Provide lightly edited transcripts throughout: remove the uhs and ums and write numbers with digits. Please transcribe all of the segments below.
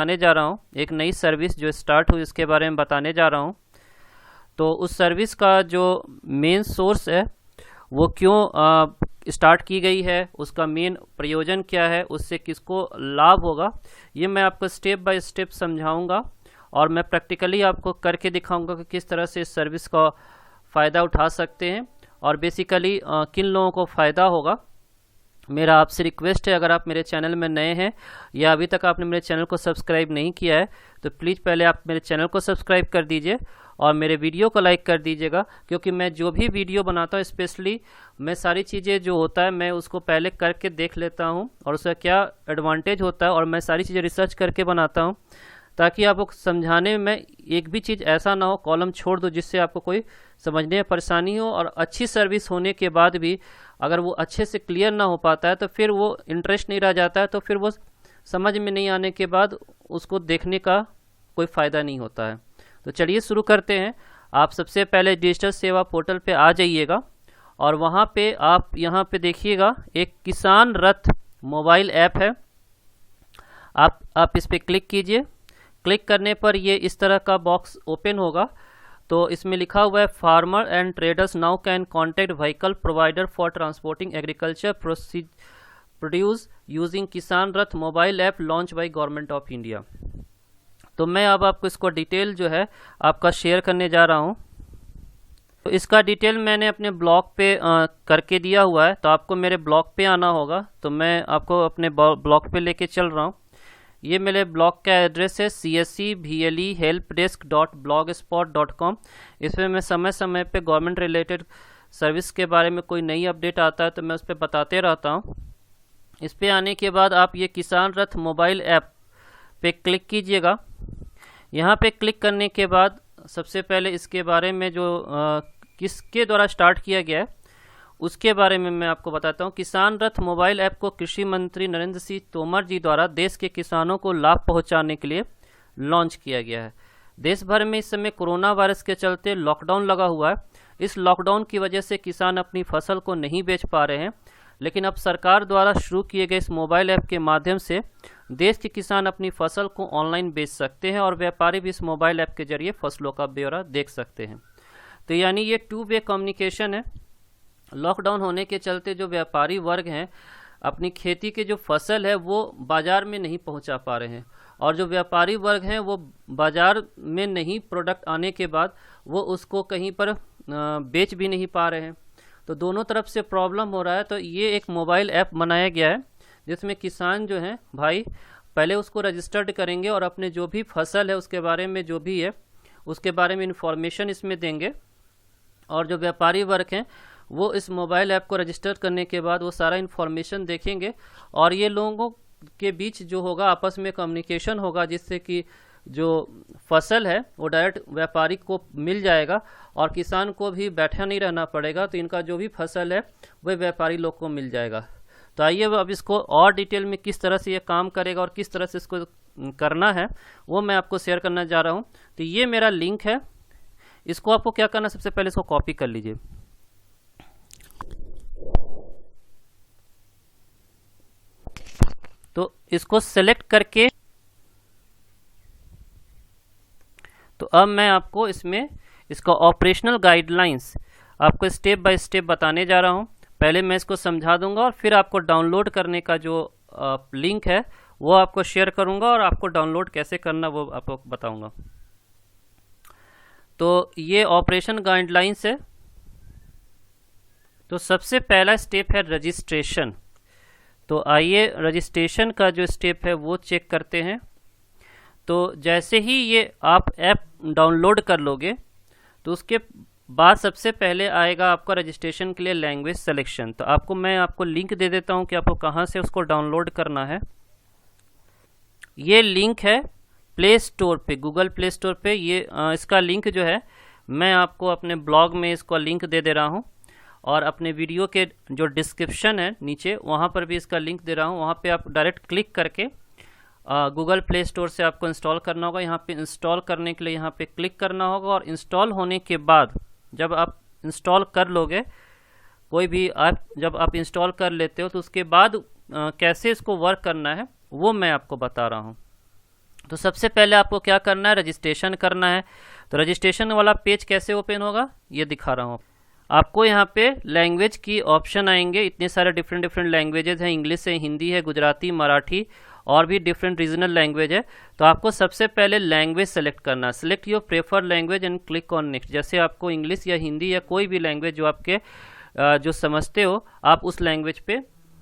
बताने जा रहा हूँ। एक नई सर्विस जो स्टार्ट हुई उसके बारे में बताने जा रहा हूँ। तो उस सर्विस का जो मेन सोर्स है वो क्यों स्टार्ट की गई है, उसका मेन प्रयोजन क्या है, उससे किसको लाभ होगा, ये मैं आपको स्टेप बाय स्टेप समझाऊंगा और मैं प्रैक्टिकली आपको करके दिखाऊंगा कि किस तरह से इस सर्विस का फ़ायदा उठा सकते हैं और बेसिकली किन लोगों को फ़ायदा होगा। मेरा आपसे रिक्वेस्ट है, अगर आप मेरे चैनल में नए हैं या अभी तक आपने मेरे चैनल को सब्सक्राइब नहीं किया है तो प्लीज़ पहले आप मेरे चैनल को सब्सक्राइब कर दीजिए और मेरे वीडियो को लाइक कर दीजिएगा, क्योंकि मैं जो भी वीडियो बनाता हूँ स्पेशली मैं सारी चीज़ें जो होता है मैं उसको पहले करके देख लेता हूँ और उसका क्या एडवांटेज होता है और मैं सारी चीज़ें रिसर्च करके बनाता हूँ, ताकि आपको समझाने में एक भी चीज़ ऐसा ना हो कॉलम छोड़ दो जिससे आपको कोई समझने में परेशानी हो। और अच्छी सर्विस होने के बाद भी अगर वो अच्छे से क्लियर ना हो पाता है तो फिर वो इंटरेस्ट नहीं रह जाता है, तो फिर वो समझ में नहीं आने के बाद उसको देखने का कोई फ़ायदा नहीं होता है। तो चलिए शुरू करते हैं। आप सबसे पहले डिजिटल सेवा पोर्टल पे आ जाइएगा और वहाँ पे आप यहाँ पे देखिएगा एक किसान रथ मोबाइल ऐप है। आप इस पर क्लिक कीजिए। क्लिक करने पर ये इस तरह का बॉक्स ओपन होगा। तो इसमें लिखा हुआ है farmer and traders now can contact vehicle provider for transporting agriculture produce using किसान रथ mobile app launch by government of India. तो मैं अब आपको इसको डिटेल जो है आपका शेयर करने जा रहा हूँ। तो इसका डिटेल मैंने अपने ब्लॉग पे करके दिया हुआ है, तो आपको मेरे ब्लॉग पे आना होगा। तो मैं आपको अपने ब्लॉग पे लेके चल रहा हूँ। ये मेरे ब्लॉग का एड्रेस है cscvlehelpdesk.blogspot.com। इसमें मैं समय समय पे गवर्नमेंट रिलेटेड सर्विस के बारे में कोई नई अपडेट आता है तो मैं उस पर बताते रहता हूँ। इस पर आने के बाद आप ये किसान रथ मोबाइल ऐप पे क्लिक कीजिएगा। यहाँ पे क्लिक करने के बाद सबसे पहले इसके बारे में जो किसके द्वारा स्टार्ट किया गया है उसके बारे में मैं आपको बताता हूँ। किसान रथ मोबाइल ऐप को कृषि मंत्री नरेंद्र सिंह तोमर जी द्वारा देश के किसानों को लाभ पहुँचाने के लिए लॉन्च किया गया है। देश भर में इस समय कोरोना वायरस के चलते लॉकडाउन लगा हुआ है। इस लॉकडाउन की वजह से किसान अपनी फसल को नहीं बेच पा रहे हैं, लेकिन अब सरकार द्वारा शुरू किए गए इस मोबाइल ऐप के माध्यम से देश के किसान अपनी फसल को ऑनलाइन बेच सकते हैं और व्यापारी भी इस मोबाइल ऐप के जरिए फसलों का ब्यौरा देख सकते हैं। तो यानी ये टू वे कम्युनिकेशन है। लॉकडाउन होने के चलते जो व्यापारी वर्ग हैं अपनी खेती के जो फसल है वो बाज़ार में नहीं पहुंचा पा रहे हैं, और जो व्यापारी वर्ग हैं वो बाज़ार में नहीं प्रोडक्ट आने के बाद वो उसको कहीं पर बेच भी नहीं पा रहे हैं। तो दोनों तरफ से प्रॉब्लम हो रहा है। तो ये एक मोबाइल ऐप बनाया गया है जिसमें किसान जो हैं भाई पहले उसको रजिस्टर्ड करेंगे और अपने जो भी फसल है उसके बारे में जो भी है उसके बारे में इंफॉर्मेशन इसमें देंगे, और जो व्यापारी वर्ग हैं वो इस मोबाइल ऐप को रजिस्टर करने के बाद वो सारा इन्फॉर्मेशन देखेंगे और ये लोगों के बीच जो होगा आपस में कम्युनिकेशन होगा, जिससे कि जो फसल है वो डायरेक्ट व्यापारी को मिल जाएगा और किसान को भी बैठा नहीं रहना पड़ेगा। तो इनका जो भी फसल है वह व्यापारी लोग को मिल जाएगा। तो आइए अब इसको और डिटेल में किस तरह से ये काम करेगा और किस तरह से इसको करना है वो मैं आपको शेयर करना जा रहा हूँ। तो ये मेरा लिंक है, इसको आपको क्या करना है, सबसे पहले इसको कॉपी कर लीजिए। तो इसको सेलेक्ट करके तो अब मैं आपको इसमें इसका ऑपरेशनल गाइडलाइंस आपको स्टेप बाय स्टेप बताने जा रहा हूं। पहले मैं इसको समझा दूंगा और फिर आपको डाउनलोड करने का जो लिंक है वो आपको शेयर करूंगा और आपको डाउनलोड कैसे करना वो आपको बताऊंगा। तो ये ऑपरेशन गाइडलाइंस है। तो सबसे पहला स्टेप है रजिस्ट्रेशन। तो आइए रजिस्ट्रेशन का जो स्टेप है वो चेक करते हैं। तो जैसे ही ये आप ऐप डाउनलोड कर लोगे तो उसके बाद सबसे पहले आएगा आपका रजिस्ट्रेशन के लिए लैंग्वेज सिलेक्शन। तो मैं आपको लिंक दे देता हूं कि आपको कहां से उसको डाउनलोड करना है। ये लिंक है प्ले स्टोर पे, गूगल प्ले स्टोर पे। ये इसका लिंक जो है मैं आपको अपने ब्लॉग में इसका लिंक दे दे रहा हूं और अपने वीडियो के जो डिस्क्रिप्शन है नीचे वहाँ पर भी इसका लिंक दे रहा हूँ। वहाँ पे आप डायरेक्ट क्लिक करके गूगल प्ले स्टोर से आपको इंस्टॉल करना होगा। यहाँ पे इंस्टॉल करने के लिए यहाँ पे क्लिक करना होगा और इंस्टॉल होने के बाद जब आप इंस्टॉल कर लोगे कोई भी ऐप, जब आप इंस्टॉल कर लेते हो तो उसके बाद कैसे इसको वर्क करना है वो मैं आपको बता रहा हूँ। तो सबसे पहले आपको क्या करना है, रजिस्ट्रेशन करना है। तो रजिस्ट्रेशन वाला पेज कैसे ओपन होगा, ये दिखा रहा हूँ आपको। यहाँ पे लैंग्वेज की ऑप्शन आएंगे, इतने सारे डिफरेंट डिफरेंट लैंग्वेजेस हैं, इंग्लिश है, हिंदी है, गुजराती, मराठी और भी डिफरेंट रीजनल लैंग्वेज है। तो आपको सबसे पहले लैंग्वेज सेलेक्ट करना है। Select your prefer language and click on next. जैसे आपको इंग्लिश या हिंदी या कोई भी लैंग्वेज जो आपके जो समझते हो, आप उस लैंग्वेज पे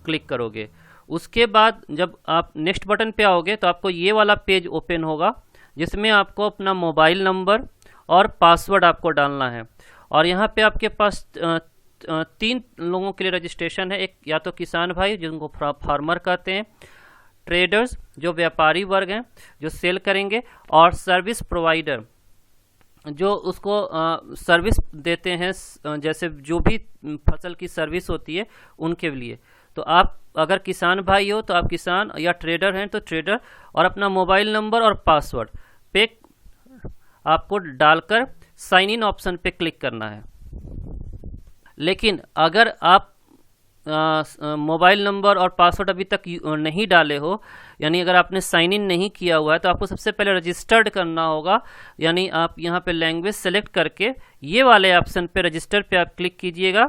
क्लिक करोगे। उसके बाद जब आप नेक्स्ट बटन पे आओगे तो आपको ये वाला पेज ओपन होगा, जिसमें आपको अपना मोबाइल नंबर और पासवर्ड आपको डालना है। और यहाँ पे आपके पास 3 लोगों के लिए रजिस्ट्रेशन है। एक या तो किसान भाई जिनको फार्मर कहते हैं, ट्रेडर्स जो व्यापारी वर्ग हैं जो सेल करेंगे, और सर्विस प्रोवाइडर जो उसको सर्विस देते हैं, जैसे जो भी फसल की सर्विस होती है उनके लिए। तो आप अगर किसान भाई हो तो आप किसान, या ट्रेडर हैं तो ट्रेडर, और अपना मोबाइल नंबर और पासवर्ड पे आपको डालकर साइन इन ऑप्शन पे क्लिक करना है। लेकिन अगर आप मोबाइल नंबर और पासवर्ड अभी तक नहीं डाले हो, यानी अगर आपने साइन इन नहीं किया हुआ है, तो आपको सबसे पहले रजिस्टर्ड करना होगा। यानी आप यहाँ पे लैंग्वेज सेलेक्ट करके ये वाले ऑप्शन पे रजिस्टर पे आप क्लिक कीजिएगा।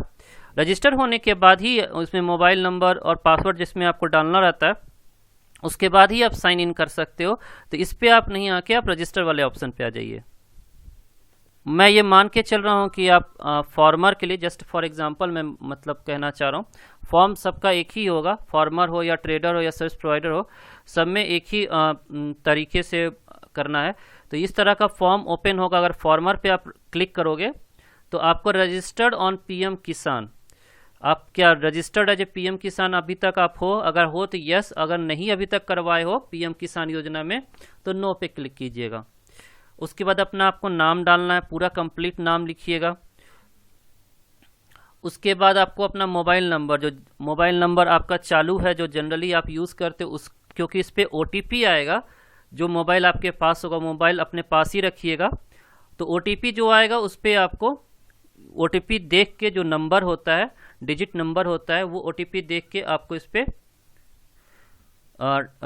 रजिस्टर होने के बाद ही उसमें मोबाइल नंबर और पासवर्ड जिसमें आपको डालना रहता है, उसके बाद ही आप साइन इन कर सकते हो। तो इस पर आप नहीं आके आप रजिस्टर वाले ऑप्शन पे आ जाइए। मैं ये मान के चल रहा हूँ कि आप फार्मर के लिए, जस्ट फॉर एग्जांपल मैं मतलब कहना चाह रहा हूँ, फॉर्म सबका एक ही होगा, फार्मर हो या ट्रेडर हो या सर्विस प्रोवाइडर हो, सब में एक ही तरीके से करना है। तो इस तरह का फॉर्म ओपन होगा। अगर फार्मर पे आप क्लिक करोगे तो आपको रजिस्टर्ड ऑन पीएम किसान, आप क्या रजिस्टर्ड एज ए पीएम किसान अभी तक आप हो? अगर हो तो यस, अगर नहीं अभी तक करवाए हो पीएम किसान योजना में तो नो पे क्लिक कीजिएगा। उसके बाद अपना आपको नाम डालना है, पूरा कंप्लीट नाम लिखिएगा। उसके बाद आपको अपना मोबाइल नंबर, जो मोबाइल नंबर आपका चालू है, जो जनरली आप यूज़ करते हो, उस क्योंकि इस पर ओटीपी आएगा, जो मोबाइल आपके पास होगा मोबाइल अपने पास ही रखिएगा। तो ओटीपी जो आएगा उस पर आपको ओटीपी देख के, जो नंबर होता है, डिजिट नंबर होता है, वो ओटीपी देख के आपको इस पर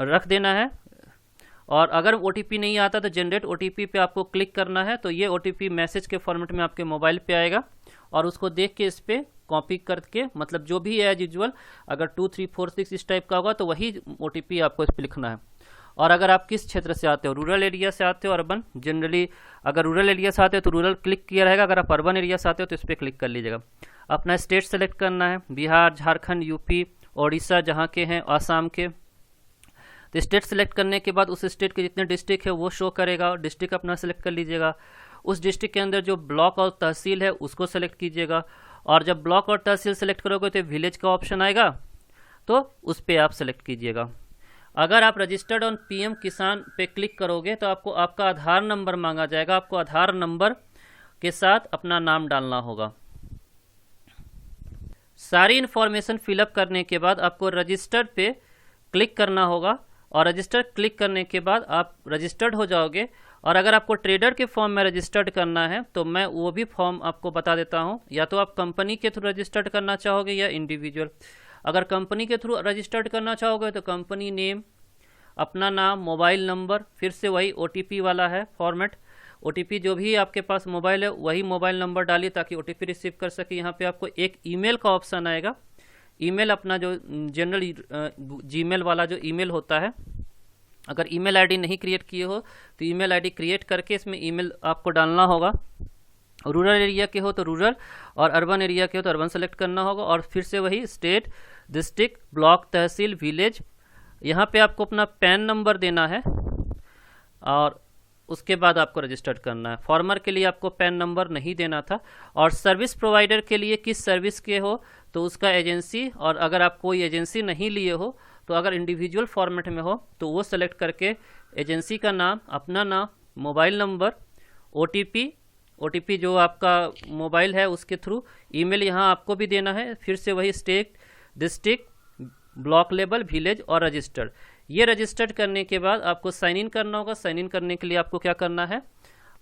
रख देना है। और अगर ओटीपी नहीं आता तो जनरेट ओटीपी पे आपको क्लिक करना है। तो ये ओटीपी मैसेज के फॉर्मेट में आपके मोबाइल पे आएगा, और उसको देख के इस पर कॉपी करके, मतलब जो भी है एज यूजुअल, अगर 2 3 4 6 इस टाइप का होगा तो वही ओटीपी आपको इस पर लिखना है। और अगर आप किस क्षेत्र से आते हो, रूरल एरिया से आते हो, अर्बन, जनरली अगर रूरल एरिया से आते हो तो रूरल क्लिक किया रहेगा, अगर आप अर्बन एरिया से आते हो तो इस पर क्लिक कर लीजिएगा। अपना स्टेट सेलेक्ट करना है, बिहार, झारखंड, यूपी, उड़ीसा जहाँ के हैं, आसाम के। तो स्टेट सेलेक्ट करने के बाद उस स्टेट के जितने डिस्ट्रिक्ट है वो शो करेगा, डिस्ट्रिक्ट अपना सेलेक्ट कर लीजिएगा। उस डिस्ट्रिक्ट के अंदर जो ब्लॉक और तहसील है उसको सेलेक्ट कीजिएगा। और जब ब्लॉक और तहसील सेलेक्ट करोगे तो विलेज का ऑप्शन आएगा, तो उस पर आप सेलेक्ट कीजिएगा। अगर आप रजिस्टर्ड ऑन पीएम किसान पे क्लिक करोगे तो आपको आपका आधार नंबर मांगा जाएगा, आपको आधार नंबर के साथ अपना नाम डालना होगा। सारी इन्फॉर्मेशन फिलअप करने के बाद आपको रजिस्टर्ड पे क्लिक करना होगा, और रजिस्टर क्लिक करने के बाद आप रजिस्टर्ड हो जाओगे। और अगर आपको ट्रेडर के फॉर्म में रजिस्टर्ड करना है तो मैं वो भी फॉर्म आपको बता देता हूँ, या तो आप कंपनी के थ्रू रजिस्टर्ड करना चाहोगे या इंडिविजुअल। अगर कंपनी के थ्रू रजिस्टर्ड करना चाहोगे तो कंपनी नेम, अपना नाम, मोबाइल नंबर, फिर से वही ओटीपी वाला है फॉर्मेट, ओटीपी जो भी आपके पास मोबाइल है वही मोबाइल नंबर डालिए ताकि ओटीपी रिसीव कर सके। यहाँ पे आपको एक ईमेल का ऑप्शन आएगा, ईमेल अपना जो जनरल जीमेल वाला जो ईमेल होता है, अगर ईमेल आईडी नहीं क्रिएट किए हो तो ईमेल आईडी क्रिएट करके इसमें ईमेल आपको डालना होगा। रूरल एरिया के हो तो रूरल, और अर्बन एरिया के हो तो अर्बन सेलेक्ट करना होगा। और फिर से वही स्टेट, डिस्ट्रिक्ट, ब्लॉक, तहसील, विलेज। यहाँ पे आपको अपना पैन नंबर देना है और उसके बाद आपको रजिस्टर्ड करना है। फार्मर के लिए आपको पैन नंबर नहीं देना था। और सर्विस प्रोवाइडर के लिए किस सर्विस के हो तो उसका एजेंसी, और अगर आप कोई एजेंसी नहीं लिए हो तो अगर इंडिविजुअल फॉर्मेट में हो तो वो सेलेक्ट करके एजेंसी का नाम, अपना नाम, मोबाइल नंबर, ओटीपी जो आपका मोबाइल है उसके थ्रू, ईमेल यहाँ आपको भी देना है। फिर से वही state, district, block level, village और रजिस्टर्ड। ये रजिस्टर्ड करने के बाद आपको साइन इन करना होगा। साइन इन करने के लिए आपको क्या करना है,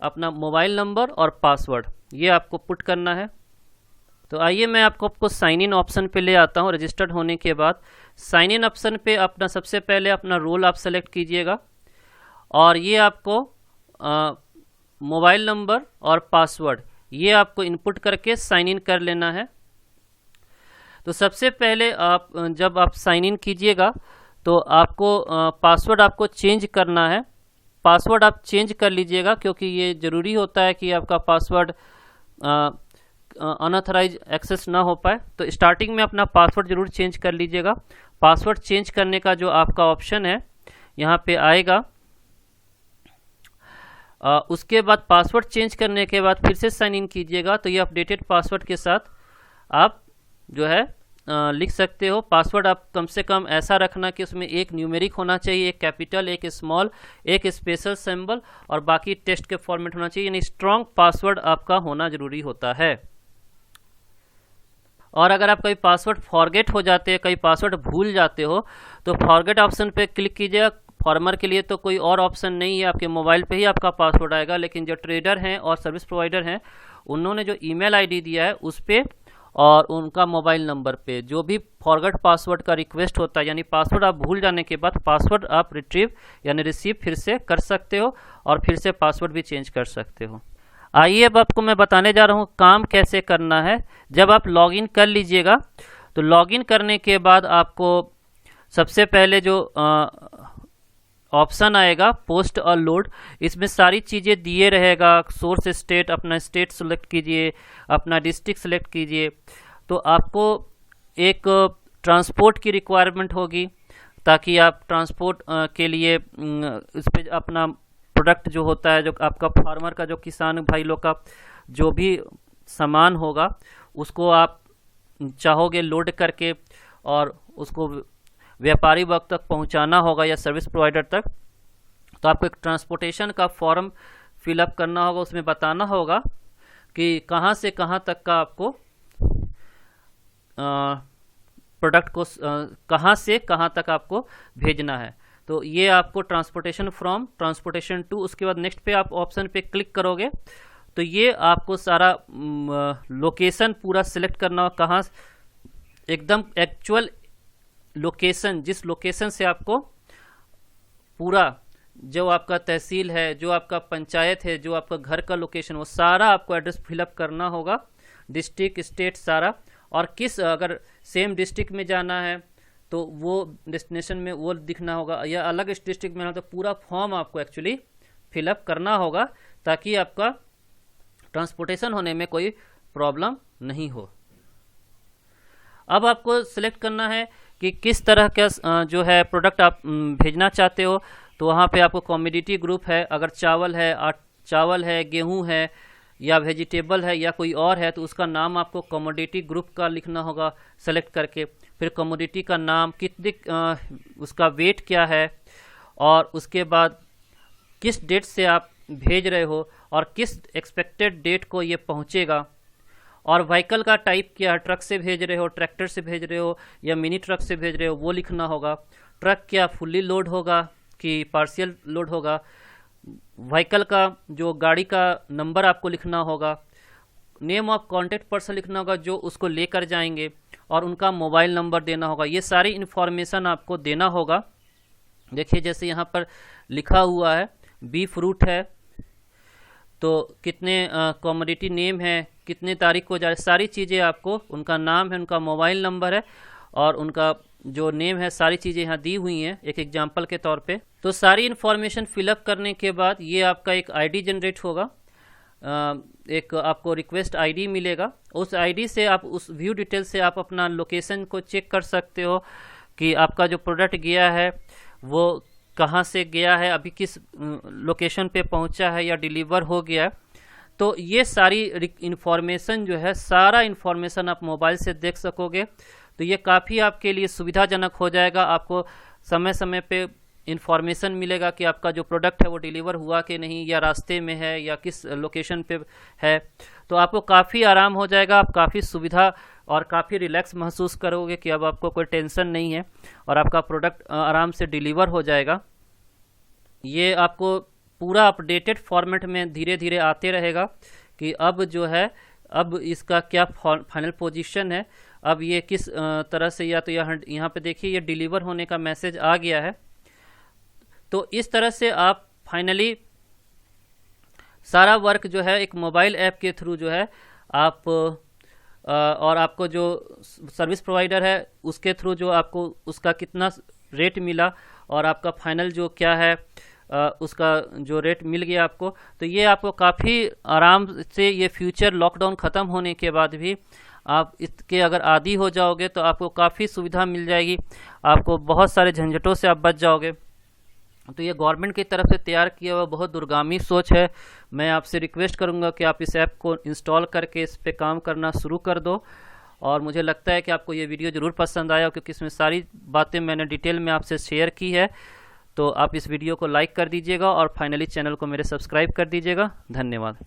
अपना मोबाइल नंबर और पासवर्ड ये आपको पुट करना है। तो आइए मैं आपको साइन इन ऑप्शन पे ले आता हूँ। रजिस्टर्ड होने के बाद साइन इन ऑप्शन पे अपना सबसे पहले अपना रोल आप सेलेक्ट कीजिएगा, और ये आपको मोबाइल नंबर और पासवर्ड ये आपको इनपुट करके साइन इन कर लेना है। तो सबसे पहले आप जब आप साइन इन कीजिएगा तो आपको पासवर्ड आपको चेंज करना है। पासवर्ड आप चेंज कर लीजिएगा क्योंकि ये ज़रूरी होता है कि आपका पासवर्ड अनऑथराइज एक्सेस ना हो पाए। तो स्टार्टिंग में अपना पासवर्ड ज़रूर चेंज कर लीजिएगा। पासवर्ड चेंज करने का जो आपका ऑप्शन है यहाँ पे आएगा। उसके बाद पासवर्ड चेंज करने के बाद फिर से साइन इन कीजिएगा तो ये अपडेटेड पासवर्ड के साथ आप जो है लिख सकते हो। पासवर्ड आप कम से कम ऐसा रखना कि उसमें एक न्यूमेरिक होना चाहिए, एक कैपिटल, एक स्मॉल, एक स्पेशल सिंबल और बाकी टेक्स्ट के फॉर्मेट होना चाहिए, यानी स्ट्रॉन्ग पासवर्ड आपका होना जरूरी होता है। और अगर आप कहीं पासवर्ड फॉरगेट हो जाते हैं, कहीं पासवर्ड भूल जाते हो तो फॉरगेट ऑप्शन पे क्लिक कीजिएगा। फॉर्मर के लिए तो कोई और ऑप्शन नहीं है, आपके मोबाइल पे ही आपका पासवर्ड आएगा, लेकिन जो ट्रेडर हैं और सर्विस प्रोवाइडर हैं उन्होंने जो ईमेल आईडी दिया है उस पर और उनका मोबाइल नंबर पे जो भी फॉरगेट पासवर्ड का रिक्वेस्ट होता है, यानी पासवर्ड आप भूल जाने के बाद पासवर्ड आप रिट्रीव यानी रिसीव फिर से कर सकते हो और फिर से पासवर्ड भी चेंज कर सकते हो। आइए अब आपको मैं बताने जा रहा हूँ काम कैसे करना है। जब आप लॉगिन कर लीजिएगा तो लॉगिन करने के बाद आपको सबसे पहले जो ऑप्शन आएगा पोस्ट और लोड, इसमें सारी चीज़ें दिए रहेगा। सोर्स स्टेट, अपना स्टेट सेलेक्ट कीजिए, अपना डिस्ट्रिक्ट सेलेक्ट कीजिए। तो आपको एक ट्रांसपोर्ट की रिक्वायरमेंट होगी ताकि आप ट्रांसपोर्ट के लिए इस पर अपना प्रोडक्ट जो होता है, जो आपका फार्मर का, जो किसान भाई लोग का जो भी सामान होगा उसको आप चाहोगे लोड करके और उसको व्यापारी वर्ग तक पहुंचाना होगा या सर्विस प्रोवाइडर तक। तो आपको एक ट्रांसपोर्टेशन का फॉर्म फिलअप करना होगा, उसमें बताना होगा कि कहां से कहां तक का आपको प्रोडक्ट को कहां से कहां तक आपको भेजना है। तो ये आपको ट्रांसपोर्टेशन फ्रॉम, ट्रांसपोर्टेशन टू, उसके बाद नेक्स्ट पे आप ऑप्शन पे क्लिक करोगे तो ये आपको सारा लोकेशन पूरा सिलेक्ट करना होगा, कहाँ एकदम एक्चुअल लोकेशन, जिस लोकेशन से आपको पूरा जो आपका तहसील है, जो आपका पंचायत है, जो आपका घर का लोकेशन, वो सारा आपको एड्रेस फिलअप करना होगा, डिस्ट्रिक्ट, स्टेट सारा। और किस अगर सेम डिस्ट्रिक्ट में जाना है तो वो डेस्टिनेशन में वो दिखना होगा, या अलग डिस्ट्रिक्ट में तो पूरा फॉर्म आपको एक्चुअली फिलअप करना होगा ताकि आपका ट्रांसपोर्टेशन होने में कोई प्रॉब्लम नहीं हो। अब आपको सिलेक्ट करना है कि किस तरह का जो है प्रोडक्ट आप भेजना चाहते हो। तो वहाँ पे आपको कमोडिटी ग्रुप है, अगर चावल है, गेहूं है या वेजिटेबल है या कोई और है तो उसका नाम आपको कमोडिटी ग्रुप का लिखना होगा सेलेक्ट करके। फिर कमोडिटी का नाम, कितनी उसका वेट क्या है, और उसके बाद किस डेट से आप भेज रहे हो और किस एक्सपेक्टेड डेट को ये पहुँचेगा, और व्हीकल का टाइप क्या है, ट्रक से भेज रहे हो, ट्रैक्टर से भेज रहे हो या मिनी ट्रक से भेज रहे हो वो लिखना होगा। ट्रक क्या फुल्ली लोड होगा कि पार्शियल लोड होगा। व्हीकल का जो गाड़ी का नंबर आपको लिखना होगा। नेम ऑफ कॉन्टैक्ट पर्सन लिखना होगा जो उसको लेकर जाएंगे, और उनका मोबाइल नंबर देना होगा। ये सारी इन्फॉर्मेशन आपको देना होगा। देखिए जैसे यहाँ पर लिखा हुआ है बी फ्रूट है तो कितने कमोडिटी नेम है, कितने तारीख को जा, सारी चीज़ें आपको, उनका नाम है, उनका मोबाइल नंबर है और उनका जो नेम है, सारी चीज़ें यहाँ दी हुई हैं एक एग्जांपल के तौर पे। तो सारी इन्फॉर्मेशन फिलअप करने के बाद ये आपका एक आईडी जनरेट होगा, एक आपको रिक्वेस्ट आईडी मिलेगा। उस आईडी से आप उस व्यू डिटेल से आप अपना लोकेशन को चेक कर सकते हो कि आपका जो प्रोडक्ट गया है वो कहाँ से गया है, अभी किस लोकेशन पे पहुँचा है या डिलीवर हो गया है। तो ये सारी इन्फॉर्मेशन जो है, सारा इन्फॉर्मेशन आप मोबाइल से देख सकोगे। तो ये काफ़ी आपके लिए सुविधाजनक हो जाएगा। आपको समय समय पे इन्फॉर्मेशन मिलेगा कि आपका जो प्रोडक्ट है वो डिलीवर हुआ कि नहीं, या रास्ते में है या किस लोकेशन पे है। तो आपको काफ़ी आराम हो जाएगा, आप काफ़ी सुविधा और काफ़ी रिलैक्स महसूस करोगे कि अब आपको कोई टेंशन नहीं है और आपका प्रोडक्ट आराम से डिलीवर हो जाएगा। ये आपको पूरा अपडेटेड फॉर्मेट में धीरे धीरे आते रहेगा कि अब जो है, अब इसका क्या फाइनल पोजीशन है, अब ये किस तरह से, या तो यहाँ पे देखिए ये डिलीवर होने का मैसेज आ गया है। तो इस तरह से आप फाइनली सारा वर्क जो है एक मोबाइल ऐप के थ्रू जो है आप और आपको जो सर्विस प्रोवाइडर है उसके थ्रू जो आपको उसका कितना रेट मिला और आपका फाइनल जो क्या है उसका जो रेट मिल गया आपको, तो ये आपको काफ़ी आराम से ये फ्यूचर लॉकडाउन ख़त्म होने के बाद भी आप इसके अगर आदी हो जाओगे तो आपको काफ़ी सुविधा मिल जाएगी, आपको बहुत सारे झंझटों से आप बच जाओगे। तो ये गवर्नमेंट की तरफ से तैयार किया हुआ बहुत दूरगामी सोच है। मैं आपसे रिक्वेस्ट करूंगा कि आप इस ऐप को इंस्टॉल करके इस पे काम करना शुरू कर दो। और मुझे लगता है कि आपको ये वीडियो ज़रूर पसंद आया, क्योंकि इसमें सारी बातें मैंने डिटेल में आपसे शेयर की है। तो आप इस वीडियो को लाइक कर दीजिएगा और फाइनली चैनल को मेरे सब्सक्राइब कर दीजिएगा। धन्यवाद।